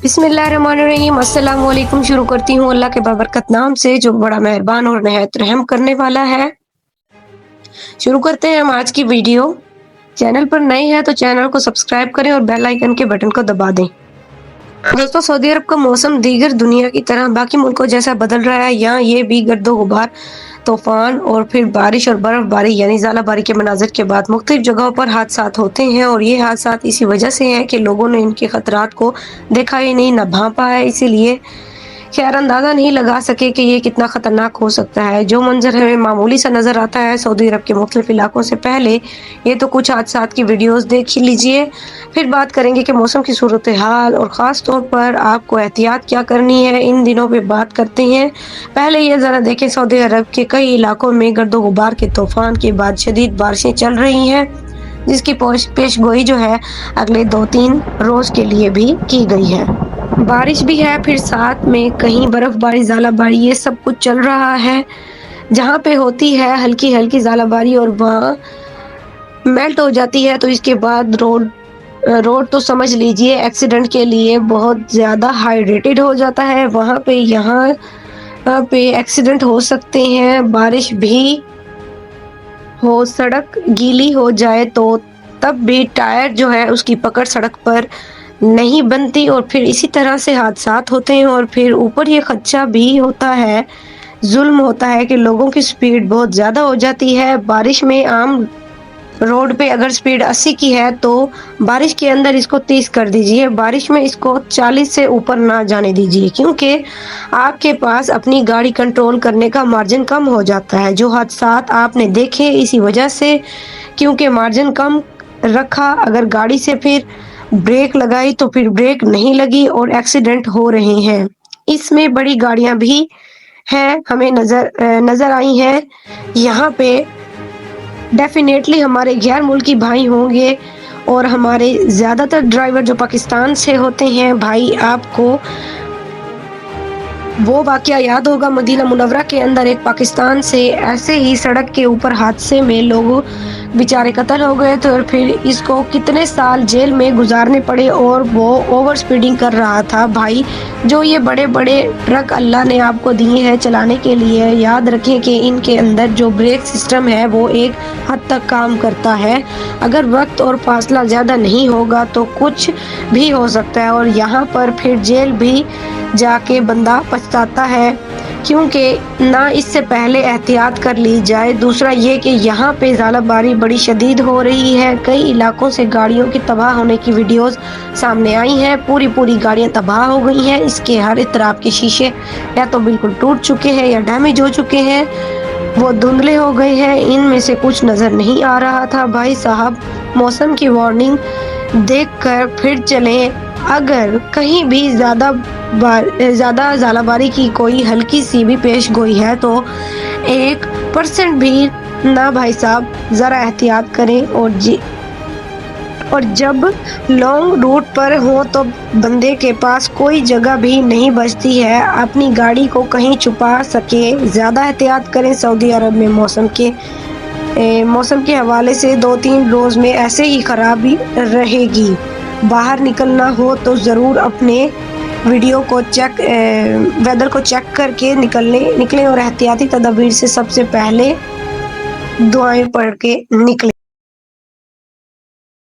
बिस्मिल्लाहिर्रहमानिर्रहीम। अस्सलाम वालेकुम। शुरू करती हूँ अल्लाह के बाबरकत नाम से जो बड़ा मेहरबान और निहायत रहम करने वाला है। शुरू करते हैं हम आज की वीडियो। चैनल पर नए हैं तो चैनल को सब्सक्राइब करें और बेल आइकन के बटन को दबा दें। दोस्तों, सऊदी अरब का मौसम दीगर दुनिया की तरह बाकी मुल्कों जैसा बदल रहा है। यहाँ ये भी गर्दो गुबार, तूफान और फिर बारिश और बर्फबारी यानी ज़ालाबारी के मनाज़िर के बाद मुख्तलिफ जगहों पर हादसात होते हैं और ये हादसात इसी वजह से हैं कि लोगों ने इनके खतरात को देखा ही नहीं, न भांपा है, इसीलिए खैर अंदाज़ा नहीं लगा सके कि ये कितना ख़तरनाक हो सकता है। जो मंजर हमें मामूली सा नज़र आता है सऊदी अरब के मुख्तलिफ इलाकों से पहले ये तो कुछ हादसात की वीडियोस देख लीजिए, फिर बात करेंगे कि मौसम की सूरत हाल और ख़ास तौर पर आपको एहतियात क्या करनी है इन दिनों पे बात करते हैं। पहले ये ज़रा देखें, सऊदी अरब के कई इलाकों में गर्दो गुबार के तूफ़ान के बाद शदीद बारिशें चल रही हैं, जिसकी पेश गोई जो है अगले 2-3 रोज़ के लिए भी की गई है। बारिश भी है, फिर साथ में कहीं बर्फबारी, ज़ालाबारी, ये सब कुछ चल रहा है। जहाँ पे होती है हल्की हल्की ज़ालाबारी और वहाँ मेल्ट हो जाती है तो इसके बाद रोड तो समझ लीजिए एक्सीडेंट के लिए बहुत ज़्यादा हाई रेटेड हो जाता है। वहाँ पे एक्सीडेंट हो सकते हैं। बारिश भी हो, सड़क गीली हो जाए तो तब भी टायर जो है उसकी पकड़ सड़क पर नहीं बनती और फिर इसी तरह से हादसात होते हैं। और फिर ऊपर ये खदशा भी होता है, जुल्म होता है कि लोगों की स्पीड बहुत ज़्यादा हो जाती है। बारिश में आम रोड पे अगर स्पीड 80 की है तो बारिश के अंदर इसको 30 कर दीजिए, बारिश में इसको 40 से ऊपर ना जाने दीजिए, क्योंकि आपके पास अपनी गाड़ी कंट्रोल करने का मार्जिन कम हो जाता है। जो हादसात आपने देखे इसी वजह से, क्योंकि मार्जिन कम रखा, अगर गाड़ी से फिर ब्रेक लगाई तो फिर ब्रेक नहीं लगी और एक्सीडेंट हो रहे हैं। इसमें बड़ी गाड़ियां भी हैं, हमें नजर आई हैं। यहाँ पे डेफिनेटली हमारे गैर मुल्की भाई होंगे और हमारे ज़्यादातर ड्राइवर जो पाकिस्तान से होते हैं। भाई आपको वो वाक़या याद होगा, मदीना मुनव्वरा के अंदर एक पाकिस्तान से ऐसे ही सड़क के ऊपर हादसे में लोग बेचारे कत्ल हो गए थे और फिर इसको कितने साल जेल में गुजारने पड़े और वो ओवर स्पीडिंग कर रहा था। भाई, जो ये बड़े बड़े ट्रक अल्लाह ने आपको दिए हैं चलाने के लिए, याद रखें कि इनके अंदर जो ब्रेक सिस्टम है वो एक हद तक काम करता है। अगर वक्त और फासला ज़्यादा नहीं होगा तो कुछ भी हो सकता है और यहाँ पर फिर जेल भी जाके बंदा पछताता है, क्योंकि ना इससे पहले एहतियात कर ली जाए। दूसरा ये कि यहाँ पे ज़ालाबारी बड़ी शदीद हो रही है, कई इलाकों से गाड़ियों की तबाह होने की वीडियोस सामने आई हैं। पूरी गाड़ियाँ तबाह हो गई हैं, इसके हर तरफ के शीशे या तो बिल्कुल टूट चुके हैं या डैमेज हो चुके हैं, वो धुंधले हो गए हैं, इनमें से कुछ नज़र नहीं आ रहा था। भाई साहब, मौसम की वार्निंग देखकर फिर चलें। अगर कहीं भी ज़्यादा ज़ालाबारी की कोई हल्की सी भी पेश गोई है तो 1% भी ना भाई साहब, ज़रा एहतियात करें। और जब लॉन्ग रूट पर हो तो बंदे के पास कोई जगह भी नहीं बचती है अपनी गाड़ी को कहीं छुपा सके। ज़्यादा एहतियात करें। सऊदी अरब में मौसम के हवाले से 2-3 रोज़ में ऐसे ही खराबी रहेगी। बाहर निकलना हो तो ज़रूर अपने वेदर को चेक करके निकलें और एहतियाती तदबीर से सबसे पहले दुआएं पढ़ के निकलें।